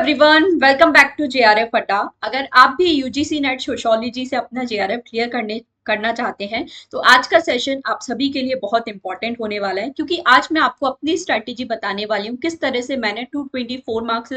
Everyone, welcome back to JRF Adda. अगर आप भी यूजीसी नेट सोशियोलॉजी से अपना जेआरएफ क्लियर करना चाहते हैं तो आज का सेशन आप सभी के लिए बहुत इंपॉर्टेंट होने वाला है, क्योंकि आज मैं आपको अपनी स्ट्रैटेजी बताने वाली हूँ किस तरह से मैंने 224 मार्क्स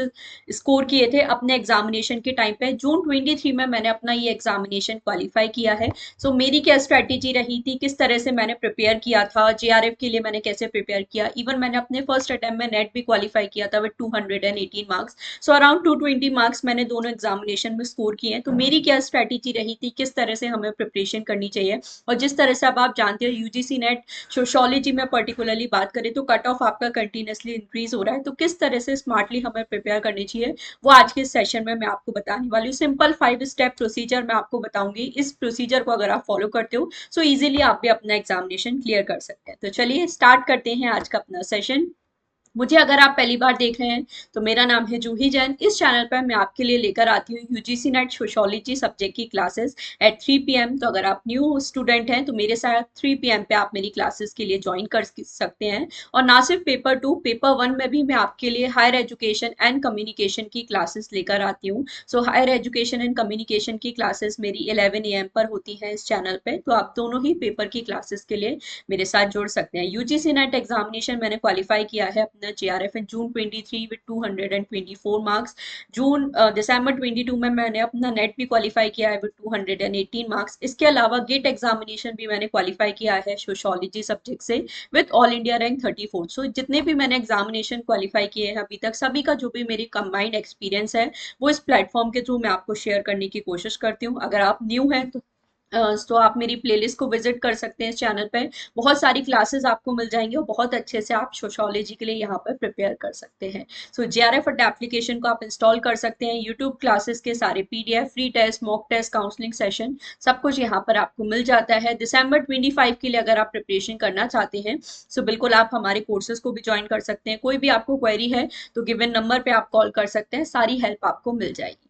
स्कोर किए थे अपने एग्जामिनेशन के टाइम पे। जून 23 में मैंने अपना ये एग्जामिनेशन क्वालिफाई किया है। सो मेरी क्या स्ट्रैटेजी रही थी, किस तरह से मैंने प्रिपेयर किया था जेआरएफ के लिए, मैंने कैसे प्रिपेयर किया। इवन मैंने अपने फर्स्ट अटेम्प्ट में नेट भी क्वालिफाई किया था with 218 marks. So around 220 marks मैंने दोनों एग्जामिनेशन में स्कोर किए हैं। तो मेरी क्या स्ट्रैटेजी रही थी, किस तरह से हमें प्रिपरेशन करनी चाहिए। और जिस तरह से अब आप जानते हो यूजीसी नेट सोशियोलॉजी में पर्टिकुलरली बात करें तो कट ऑफ आपका कंटिन्यूसली इंक्रीज हो रहा है। तो किस तरह से स्मार्टली हमें प्रिपेयर करनी चाहिए वो आज के सेशन में मैं आपको बताने वाली हूँ। सिंपल 5 स्टेप प्रोसीजर मैं आपको बताऊंगी। इस प्रोसीजर को अगर आप फॉलो करते हो सो इजीली आप भी अपना एग्जामिनेशन क्लियर कर सकते हैं। तो चलिए स्टार्ट करते हैं आज का अपना सेशन। मुझे अगर आप पहली बार देख रहे हैं तो मेरा नाम है जूही जैन। इस चैनल पर मैं आपके लिए लेकर आती हूँ यूजीसी नेट सोशियोलॉजी सब्जेक्ट की क्लासेस एट 3 PM। तो अगर आप न्यू स्टूडेंट हैं तो मेरे साथ 3 PM पे आप मेरी क्लासेस के लिए ज्वाइन कर सकते हैं। और ना सिर्फ पेपर 2, पेपर 1 में भी मैं आपके लिए हायर एजुकेशन एंड कम्युनिकेशन की क्लासेस लेकर आती हूँ। सो हायर एजुकेशन एंड कम्युनिकेशन की क्लासेस मेरी 11 AM पर होती हैं इस चैनल पे। तो आप दोनों ही पेपर की क्लासेस के लिए मेरे साथ जुड़ सकते हैं। यूजीसी नेट एग्जामिनेशन मैंने क्वालिफाई किया है अपना JRF in June 23 with 224 marks. दिसंबर 22 में मैंने अपना नेट भी क्वालिफाई किया है विद 218 मार्क्स। इसके अलावा गेट एग्जामिनेशन भी मैंने क्वालिफाई किया है सोशियोलॉजी सब्जेक्ट से विद ऑल इंडिया रैंक 34। सो जितने भी मैंने एग्जामिनेशन क्वालिफाई किए हैं अभी तक, सभी का जो भी मेरी कंबाइंड एक्सपीरियंस है वो इस प्लेटफॉर्म के थ्रू मैं आपको शेयर करने की कोशिश करती हूँ। अगर आप न्यू हैं तो आप मेरी प्लेलिस्ट को विजिट कर सकते हैं इस चैनल पे। बहुत सारी क्लासेस आपको मिल जाएंगी और बहुत अच्छे से आप सोशियोलॉजी के लिए यहाँ पर प्रिपेयर कर सकते हैं। सो जेआरएफ अड्डा एप्लीकेशन को आप इंस्टॉल कर सकते हैं। यूट्यूब क्लासेस के सारे PDF, free test, mock test, counselling session सब कुछ यहाँ पर आपको मिल जाता है। दिसंबर 25 के लिए अगर आप प्रिपरेशन करना चाहते हैं सो बिल्कुल आप हमारे कोर्सेज को भी ज्वाइन कर सकते हैं। कोई भी आपको क्वेरी है तो गिवन नंबर पे आप कॉल कर सकते हैं, सारी हेल्प आपको मिल जाएगी।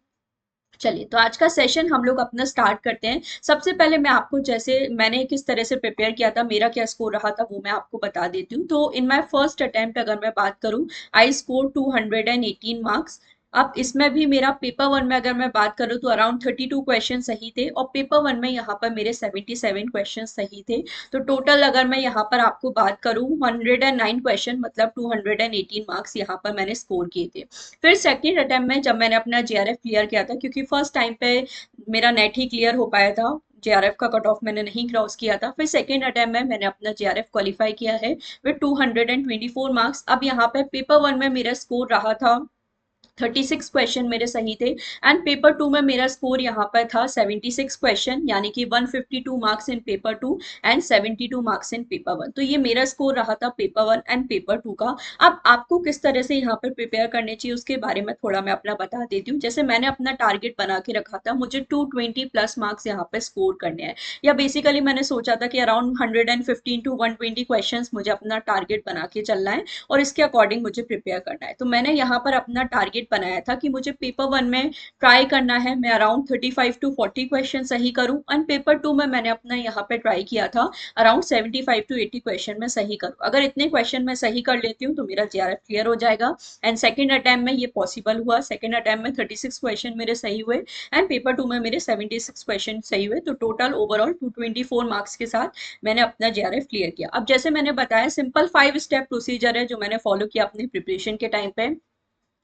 चलिए तो आज का सेशन हम लोग अपना स्टार्ट करते हैं। सबसे पहले मैं आपको, जैसे मैंने किस तरह से प्रिपेयर किया था, मेरा क्या स्कोर रहा था वो मैं आपको बता देती हूँ। तो इन माय फर्स्ट अटेम्प्ट अगर मैं बात करूँ, आई स्कोर 218 मार्क्स। अब इसमें भी मेरा पेपर 1 में अगर मैं बात करूँ तो अराउंड 32 क्वेश्चन सही थे और पेपर 1 में यहाँ पर मेरे 77 क्वेश्चन सही थे। तो टोटल अगर मैं यहाँ पर आपको बात करूँ 109 क्वेश्चन, मतलब 218 मार्क्स यहाँ पर मैंने स्कोर किए थे। फिर सेकेंड अटेम्प्ट में जब मैंने अपना जेआरएफ क्लियर किया था, क्योंकि फर्स्ट टाइम पे मेरा नेट ही क्लियर हो पाया था, जेआरएफ का कट ऑफ मैंने नहीं क्रॉस किया था। फिर सेकेंड अटेम्प्ट में मैंने अपना जेआरएफ क्वालिफाई किया है विद 224 मार्क्स। अब यहाँ पे पेपर 1 में मेरा स्कोर रहा था 36 क्वेश्चन मेरे सही थे एंड पेपर 2 में मेरा स्कोर यहाँ पर था 76 क्वेश्चन, यानी कि 152 marks in paper 2 and 72 marks in paper 1। तो ये मेरा स्कोर रहा था पेपर 1 एंड पेपर 2 का। अब आपको किस तरह से यहाँ पर प्रिपेयर करने चाहिए उसके बारे में थोड़ा मैं अपना बता देती हूँ। जैसे मैंने अपना टारगेट बना के रखा था, मुझे 220 प्लस मार्क्स यहाँ पर स्कोर करने हैं, या बेसिकली मैंने सोचा था कि अराउंड 115 टू 120 क्वेश्चन मुझे अपना टारगेट बना के चलना है और इसके अकॉर्डिंग मुझे प्रिपेयर करना है। तो मैंने यहाँ पर अपना टारगेट बनाया था कि मुझे पेपर 1 में ट्राई करना है मैं अराउंड 35 टू 40 क्वेश्चन सही करूं एंड पेपर 2 में मैंने अपना यहाँ पे ट्राई किया था अराउंड 75 टू 80 क्वेश्चन में सही करूं। अगर इतने क्वेश्चन में सही कर लेती हूँ तो मेरा जेआरएफ क्लियर हो जाएगा। एंड सेकंड अटेम्प्ट में ये पॉसिबल हुआ। सेकंड अटेम्प्ट में 36 क्वेश्चन मेरे सही हुए एंड पेपर 2 में मेरे 76 क्वेश्चन सही हुए। तो टोटल ओवरऑल 224 मार्क्स के साथ मैंने अपना जेआरएफ क्लियर किया। अब जैसे मैंने बताया, सिंपल 5 स्टेप प्रोसीजर है जो मैंने फॉलो किया अपने प्रिपरेशन के टाइम पे।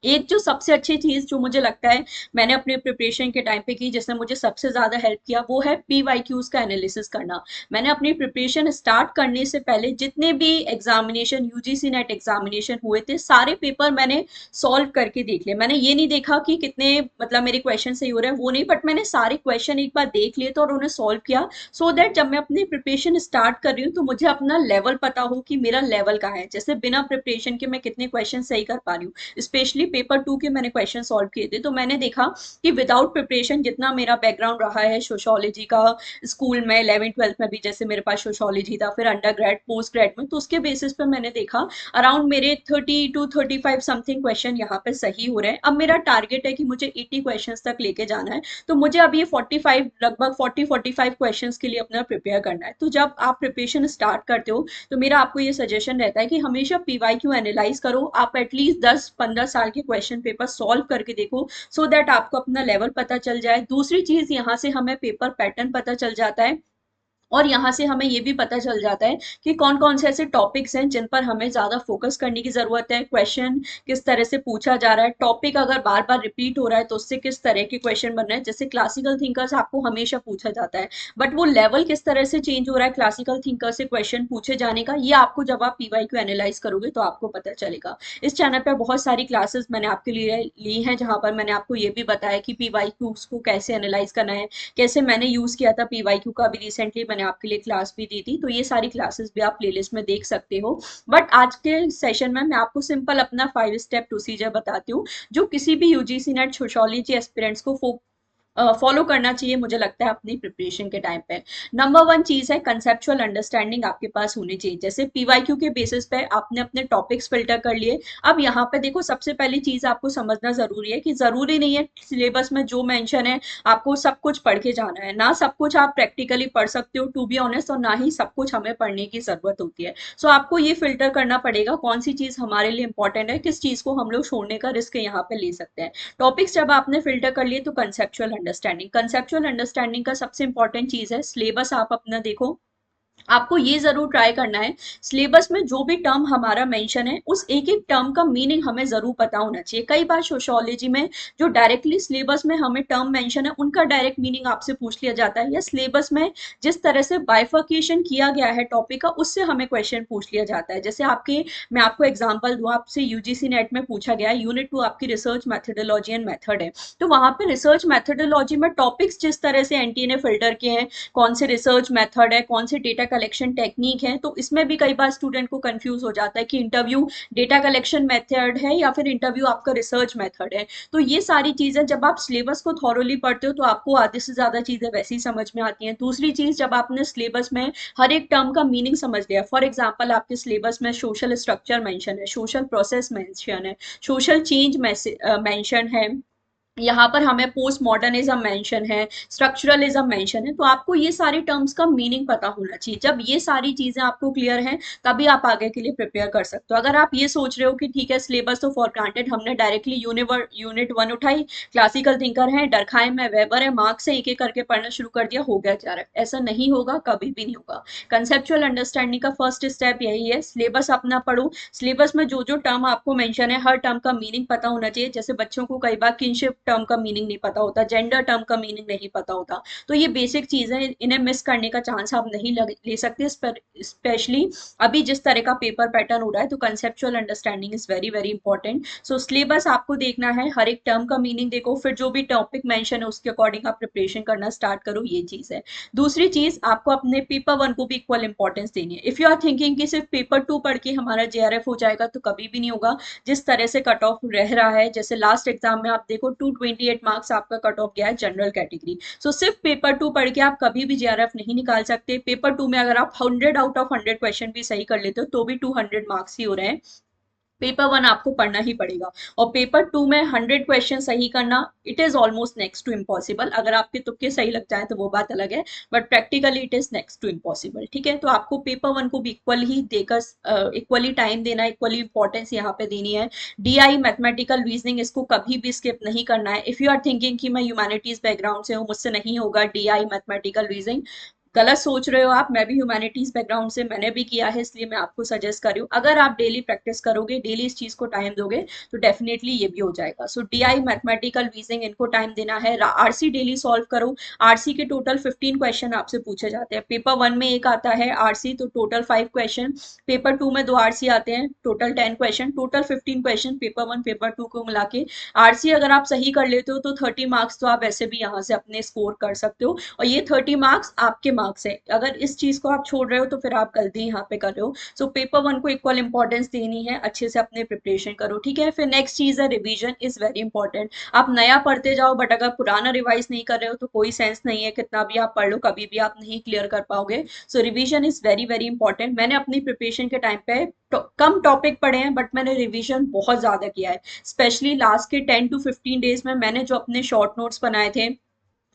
एक जो सबसे अच्छी चीज जो मुझे लगता है मैंने अपने प्रिपरेशन के टाइम पे की, जिसने मुझे सबसे ज्यादा हेल्प किया, वो है पीवाईक्यूज का एनालिसिस करना। मैंने अपनी प्रिपरेशन स्टार्ट करने से पहले जितने भी एग्जामिनेशन, यूजीसी नेट एग्जामिनेशन हुए थे, सारे पेपर मैंने सॉल्व करके देख लिए। मैंने ये नहीं देखा कि कितने मतलब मेरे क्वेश्चन सही हो रहे हैं वो नहीं, बट मैंने सारे क्वेश्चन एक बार देख लिए थे और उन्हें सॉल्व किया, सो दैट जब मैं अपनी प्रिपरेशन स्टार्ट कर रही हूँ तो मुझे अपना लेवल पता हो कि मेरा लेवल कहाँ है। जैसे बिना प्रिपरेशन के मैं कितने क्वेश्चन सही कर पा रही हूँ। स्पेशली पेपर 2 के मैंने क्वेश्चन सॉल्व किए थे तो मैंने देखा कि विदाउट प्रिपरेशन, जितना मेरा बैकग्राउंड रहा है सोशियोलॉजी का, स्कूल में 11th 12th में भी जैसे मेरे पास सोशियोलॉजी था, फिर अंडर ग्रेड पोस्ट ग्रेड में, तो उसके बेसिस पे मैंने देखा अराउंड मेरे 30 टू 35 समथिंग क्वेश्चन यहाँ पे सही हो रहे हैं। अब मेरा टारगेट है कि मुझे 80 क्वेश्चन तक लेके जाना है, तो मुझे अब ये 45 लगभग 40-45 क्वेश्चन के लिए अपना प्रिपेयर करना है। तो जब आप प्रिपरेशन स्टार्ट करते हो तो मेरा आपको ये सजेशन रहता है कि हमेशा पीवाईक्यू एनालाइज करो। आप एटलीस्ट 10-15 साल के के क्वेश्चन पेपर सॉल्व करके देखो, सो दैट आपको अपना लेवल पता चल जाए। दूसरी चीज, यहाँ से हमें पेपर पैटर्न पता चल जाता है, और यहाँ से हमें ये भी पता चल जाता है कि कौन कौन से ऐसे टॉपिक्स हैं जिन पर हमें ज्यादा फोकस करने की जरूरत है, क्वेश्चन किस तरह से पूछा जा रहा है, टॉपिक अगर बार बार रिपीट हो रहा है तो उससे किस तरह के क्वेश्चन बन रहे हैं। जैसे क्लासिकल थिंकर्स आपको हमेशा पूछा जाता है, बट वो लेवल किस तरह से चेंज हो रहा है क्लासिकल थिंकर से क्वेश्चन पूछे जाने का, ये आपको जब आप पीवाईक्यू एनालाइज करोगे तो आपको पता चलेगा। इस चैनल पर बहुत सारी क्लासेस मैंने आपके लिए ली हैं, जहां पर मैंने आपको ये भी बताया कि पीवाईक्यू को कैसे एनालाइज करना है, कैसे मैंने यूज किया था पीवाईक्यू का। भी रिसेंटली मैंने आपके लिए क्लास भी दी थी, तो ये सारी क्लासेस भी आप प्लेलिस्ट में देख सकते हो। बट आज के सेशन में मैं आपको सिंपल अपना 5 स्टेप प्रोसीजर बताती हूँ, जो किसी भी यूजीसी नेट सोशियोलॉजी एस्पिरेंट्स को फॉलो करना चाहिए, मुझे लगता है अपनी प्रिपरेशन के टाइम पे। नंबर वन चीज है कंसेप्चुअल अंडरस्टैंडिंग आपके पास होनी चाहिए। जैसे पीवाईक्यू के बेसिस पे आपने अपने टॉपिक्स फिल्टर कर लिए। अब यहाँ पे देखो, सबसे पहली चीज आपको समझना जरूरी है कि जरूरी नहीं है सिलेबस में जो मेंशन है आपको सब कुछ पढ़ के जाना है। ना सब कुछ आप प्रैक्टिकली पढ़ सकते हो टू बी ऑनेस्ट, और ना ही सब कुछ हमें पढ़ने की जरूरत होती है। सो आपको ये फिल्टर करना पड़ेगा कौन सी चीज हमारे लिए इंपॉर्टेंट है, किस चीज को हम लोग छोड़ने का रिस्क यहाँ पे ले सकते हैं। टॉपिक्स जब आपने फिल्टर कर लिए तो कंसेप्चुअल अंडरस्टैंडिंग का सबसे इंपॉर्टेंट चीज है सिलेबस। आप अपना देखो, आपको ये जरूर ट्राई करना है सिलेबस में जो भी टर्म हमारा मेंशन है उस एक एक टर्म का मीनिंग हमें जरूर पता होना चाहिए। कई बार सोशियोलॉजी में जो डायरेक्टली सिलेबस में हमें टर्म मेंशन है उनका डायरेक्ट मीनिंग आपसे पूछ लिया जाता है, या सिलेबस में जिस तरह से बाइफर्केशन किया गया है टॉपिक का उससे हमें क्वेश्चन पूछ लिया जाता है। जैसे मैं आपको एग्जाम्पल दूं, आपसे यूजीसी नेट में पूछा गया है यूनिट 2 आपकी रिसर्च मैथडोलॉजी एंड मेथड है, तो वहां पे रिसर्च मैथडोलॉजी में टॉपिक्स जिस तरह से एनटी ने फिल्टर किए हैं, कौन से रिसर्च मेथड है, कौन से डेटा कलेक्शन टेक्निक है, तो इसमें भी कई बार स्टूडेंट को कंफ्यूज हो जाता है कि इंटरव्यू डेटा कलेक्शन मेथड है या फिर इंटरव्यू आपका रिसर्च मेथड है। तो ये सारी चीजें जब आप सिलेबस को थॉरोली पढ़ते हो तो आपको आधे से ज्यादा चीजें वैसी समझ में आती हैं। दूसरी चीज, जब आपने सिलेबस में हर एक टर्म का मीनिंग समझ लिया, फॉर एग्जाम्पल आपके सिलेबस में सोशल स्ट्रक्चर मेंशन है, सोशल प्रोसेस मेंशन है, सोशल चेंज मेंशन है, यहाँ पर हमें पोस्ट मॉडर्निज्म मेंशन है, स्ट्रक्चरलिज्म मेंशन है, तो आपको ये सारी टर्म्स का मीनिंग पता होना चाहिए। जब ये सारी चीजें आपको क्लियर हैं तभी आप आगे के लिए प्रिपेयर कर सकते हो। अगर आप ये सोच रहे हो कि ठीक है सिलेबस तो फॉर ग्रांटेड, हमने डायरेक्टली यूनिट 1 उठाई, क्लासिकल थिंकर है, डरखाइम है, वेबर है, मार्क्स से एक एक करके पढ़ना शुरू कर दिया, हो गया जा रहा है, ऐसा नहीं होगा, कभी भी नहीं होगा। कंसेप्चुअल अंडरस्टैंडिंग का फर्स्ट स्टेप यही है, सिलेबस अपना पढ़ो। सिलेबस में जो जो टर्म आपको मेंशन है हर टर्म का मीनिंग पता होना चाहिए। जैसे बच्चों को कई बार किनशिप टर्म का मीनिंग नहीं पता होता, जेंडर टर्म का मीनिंग नहीं पता होता, तो ये बेसिक चीजें, इन्हें मिस करने का चांस आप नहीं ले सकते, स्पेशली अभी जिस तरह का पेपर पैटर्न हो रहा है। तो conceptual understanding is very very important. So syllabus आपको देखना है, हर एक टर्म का मीनिंग देखो, फिर जो भी टॉपिक मेंशन है उसके अकॉर्डिंग आप प्रिपरेशन करना स्टार्ट करो, ये चीज है। दूसरी चीज, आपको अपने पेपर 1 को भी इक्वल इंपॉर्टेंस देनी है। इफ यू आर थिंकिंग कि सिर्फ पेपर 2 पढ़ के हमारा जेआरएफ हो जाएगा, तो कभी भी नहीं होगा। जिस तरह से कट ऑफ रह रहा है, जैसे लास्ट एग्जाम में आप देखो 228 मार्क्स आपका कट ऑफ गया है जनरल कैटेगरी। सो सिर्फ पेपर 2 पढ़ के आप कभी भी जेआरएफ नहीं निकाल सकते। पेपर 2 में अगर आप 100 आउट ऑफ 100 क्वेश्चन भी सही कर लेते हो तो भी 200 मार्क्स ही हो रहे हैं। पेपर 1 आपको पढ़ना ही पड़ेगा, और पेपर 2 में 100 क्वेश्चन सही करना it is almost next to impossible. अगर आपके तुक्के सही लग जाए तो वो बात अलग है, but practically it is next to impossible. ठीक है, तो आपको पेपर 1 को भी इक्वल ही देकर इक्वली टाइम देना, इक्वली इंपॉर्टेंस यहाँ पे देनी है। डीआई मैथमेटिकल रीजनिंग, इसको कभी भी स्किप नहीं करना है। इफ यू आर थिंकिंग कि मैं ह्यूमैनिटीज बैकग्राउंड से हूँ, मुझसे नहीं होगा डीआई मैथमेटिकल रीजनिंग, गलत सोच रहे हो आप। मैं भी ह्यूमैनिटीज बैकग्राउंड से, मैंने भी किया है, इसलिए मैं आपको सजेस्ट कर रही हूँ। अगर आप डेली प्रैक्टिस करोगे, डेली इस चीज को टाइम दोगे, तो डेफिनेटली ये भी हो जाएगा। सो डीआई मैथमेटिकल रीजनिंग, इनको टाइम देना है। आरसी डेली सॉल्व करो। आरसी के टोटल 15 क्वेश्चन आपसे पूछे जाते हैं। पेपर 1 में एक आता है आरसी, तो टोटल 5 क्वेश्चन। पेपर 2 में 2 आरसी आते हैं, total 10 question, total 15 question paper 1 paper 2 को मिला के। आरसी अगर आप सही कर लेते हो तो 30 मार्क्स तो आप ऐसे भी यहाँ से अपने स्कोर कर सकते हो, और ये 30 मार्क्स आपके मार्क्स है। अगर इस चीज को आप छोड़ रहे हो तो फिर आप गलती यहाँ पे कर रहे हो। सो पेपर 1 को इक्वल इंपॉर्टेंस देनी है, अच्छे से अपने प्रिपरेशन करो। ठीक है, फिर नेक्स्ट चीज है रिवीजन इज वेरी इंपॉर्टेंट। आप नया पढ़ते जाओ, बट अगर पुराना रिवाइज नहीं कर रहे हो तो कोई सेंस नहीं है, कितना भी आप पढ़ लो कभी भी आप नहीं क्लियर कर पाओगे। So revision is very very important. मैंने अपनी प्रिपरेशन के टाइम पे कम टॉपिक पढ़े हैं, बट मैंने रिवीजन बहुत ज्यादा किया है। स्पेशली लास्ट के 10 to 15 डेज में मैंने जो अपने शॉर्ट नोट्स बनाए थे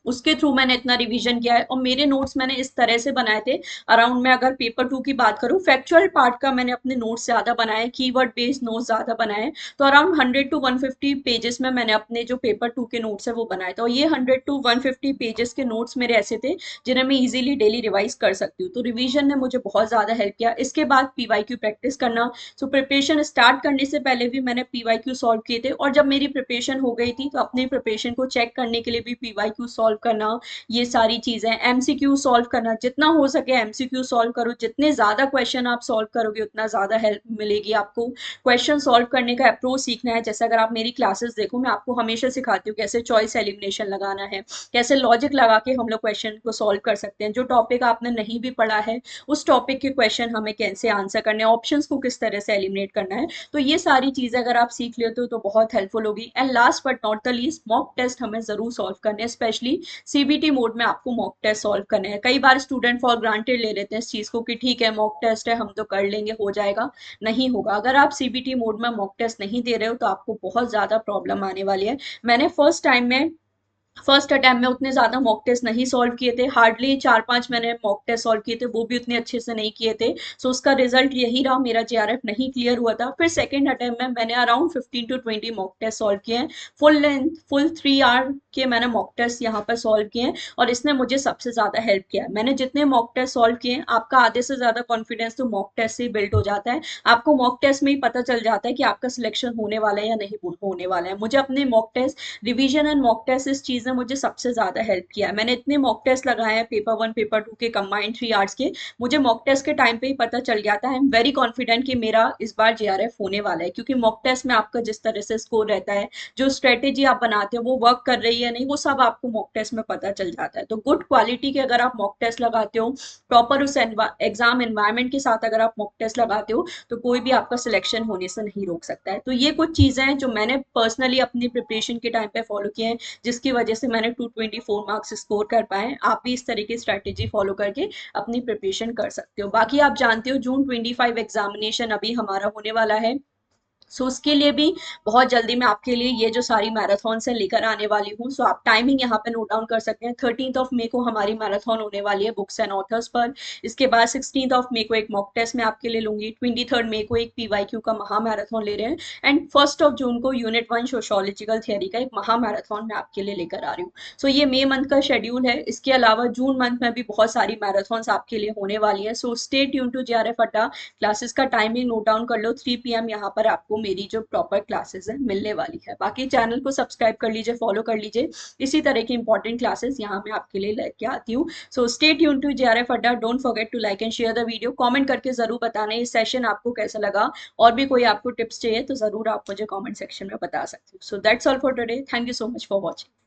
उसके थ्रू मैंने इतना रिवीजन किया है और मेरे नोट्स मैंने इस तरह से बनाए थे। अराउंड मैं अगर पेपर टू की बात करूँ, फैक्चुअल पार्ट का मैंने अपने नोट्स ज़्यादा बनाए, कीवर्ड बेस्ड नोट्स ज़्यादा बनाए। तो अराउंड 100 to 150 पेजेस में मैंने अपने जो पेपर टू के नोट्स है वो बनाए थे, और ये 100 to 150 पेजेस के नोट्स मेरे ऐसे थे जिन्हें मैं इजीली डेली रिवाइज कर सकती हूँ। तो रिवीजन ने मुझे बहुत ज़्यादा हेल्प किया। इसके बाद पीवाईक्यू प्रैक्टिस करना। सो प्रिपरेशन स्टार्ट करने से पहले भी मैंने पीवाईक्यू सॉल्व किए थे, और जब मेरी प्रिपरेशन हो गई थी तो अपनी प्रिपरेशन को चेक करने के लिए भी पीवाईक्यू सॉल्व करना, ये सारी चीजें। एमसीक्यू सॉल्व करना, जितना हो सके एमसीक्यू सॉल्व करो, जितने ज्यादा क्वेश्चन आप सॉल्व करोगे उतना ज्यादा हेल्प मिलेगी आपको। क्वेश्चन सॉल्व करने का अप्रोच सीखना है। जैसे अगर आप मेरी क्लासेस देखो, मैं आपको हमेशा सिखाती हूँ कैसे चॉइस एलिमिनेशन लगाना है, कैसे लॉजिक लगा के हम लोग क्वेश्चन को सॉल्व कर सकते हैं। जो टॉपिक आपने नहीं भी पढ़ा है उस टॉपिक के क्वेश्चन हमें कैसे आंसर करने हैं, ऑप्शंस को किस तरह से एलिमिनेट करना है। तो ये सारी चीजें अगर आप सीख लेते हो तो बहुत हेल्पफुल होगी। And last but not the least, mock test हमें जरूर सॉल्व करने हैं, स्पेशली सीबीटी मोड में आपको मॉक टेस्ट सॉल्व करने हैं। कई बार स्टूडेंट फॉर ग्रांटेड ले लेते हैं इस चीज को कि ठीक है मॉक टेस्ट है, हम तो कर लेंगे, हो जाएगा। नहीं होगा। अगर आप सीबीटी मोड में मॉक टेस्ट नहीं दे रहे हो तो आपको बहुत ज्यादा प्रॉब्लम आने वाली है। मैंने फर्स्ट अटेम्प्ट में उतने ज्यादा मॉक टेस्ट नहीं सॉल्व किए थे, हार्डली 4-5 मैंने मॉक टेस्ट सॉल्व किए थे, वो भी उतने अच्छे से नहीं किए थे। सो उसका रिजल्ट यही रहा, मेरा जेआरएफ नहीं क्लियर हुआ था। फिर सेकंड अटेम्प्ट में मैंने around 15 to 20 mock test solve किए हैं। फुल लेंथ, फुल 3 आवर के मैंने मॉक टेस्ट यहाँ पर सॉल्व किए हैं, और इसने मुझे सबसे ज्यादा हेल्प किया है। मैंने जितने मॉक टेस्ट सॉल्व किए हैं, आपका आधे से ज्यादा कॉन्फिडेंस तो मॉक टेस्ट से बिल्ड हो जाता है। आपको मॉक टेस्ट में ही पता चल जाता है कि आपका सिलेक्शन होने वाला है या नहीं होने वाला है। मुझे अपने mock test, revision and mock test, इस चीज ने मुझे सबसे ज्यादा हेल्प किया है। मैंने इतने मॉक टेस्ट लगाए हैं पेपर वन पेपर टू के कंबाइंड 3 आवर्स के, मुझे मॉक टेस्ट के टाइम पे ही पता चल गया था। आई एम वेरी कॉन्फिडेंट कि मेरा इस बार जेआरएफ होने वाला है, क्योंकि मॉक टेस्ट में आपका जिस तरह से स्कोर रहता है, जो स्ट्रेटेजी आप बनाते हो वो वर्क कर रही है नहीं, वो सब आपको मॉक टेस्ट में पता चल जाता है। तो गुड क्वालिटी के अगर आप मॉक टेस्ट लगाते हो, प्रॉपर उस एग्जाम एनवायरमेंट के साथ अगर आप मॉक टेस्ट लगाते हो, तो कोई भी आपका सिलेक्शन होने से नहीं रोक सकता है। तो ये कुछ चीजें हैं जो मैंने पर्सनली अपनी प्रिपरेशन के टाइम पे फॉलो किए हैं, जिसकी वजह से मैंने 224 मार्क्स स्कोर कर पाए। आप भी इस तरह की स्ट्रैटेजी फॉलो करके अपनी प्रिपरेशन कर सकते हो। बाकी आप जानते हो जून 25 एग्जामिनेशन अभी हमारा होने वाला है। सो उसके लिए भी बहुत जल्दी मैं आपके लिए ये जो सारी मैराथन से लेकर आने वाली हूँ। सो आप टाइमिंग यहाँ पे नोट डाउन कर सकते हैं। 13 मई को हमारी मैराथन होने वाली है बुक्स एंड ऑथर्स पर। इसके बाद 16 मई को एक मॉक टेस्ट मैं आपके लिए लूंगी। 23 मई को एक पीवाईक्यू का महा मैराथन ले रहे हैं। एंड 1 जून को यूनिट 1 सोशोलॉजिकल थियरी का एक महा मैराथन मैं आपके लिए लेकर आ रही हूँ। सो ये मई मंथ का शेड्यूल है। इसके अलावा जून मंथ में भी बहुत सारी मैराथन्स आपके लिए होने वाली है। So stay tune to JRF Adda. Classes का टाइमिंग नोट डाउन कर लो, 3 PM यहाँ पर आपको मेरी जो प्रॉपर क्लासेस है मिलने वाली है। बाकी चैनल को सब्सक्राइब कर लीजिए, फॉलो कर लीजिए, इसी तरह की इंपॉर्टेंट क्लासेस यहाँ मैं आपके लिए लेके आती हूँ। So stay tune to JRF Adda. Don't forget to like and share the video. Comment करके जरूर बताना ये सेशन आपको कैसा लगा, और भी कोई आपको टिप्स चाहिए तो जरूर आप मुझे कमेंट सेक्शन में बता सकते हो। So that's all for today. Thank you so much for watching.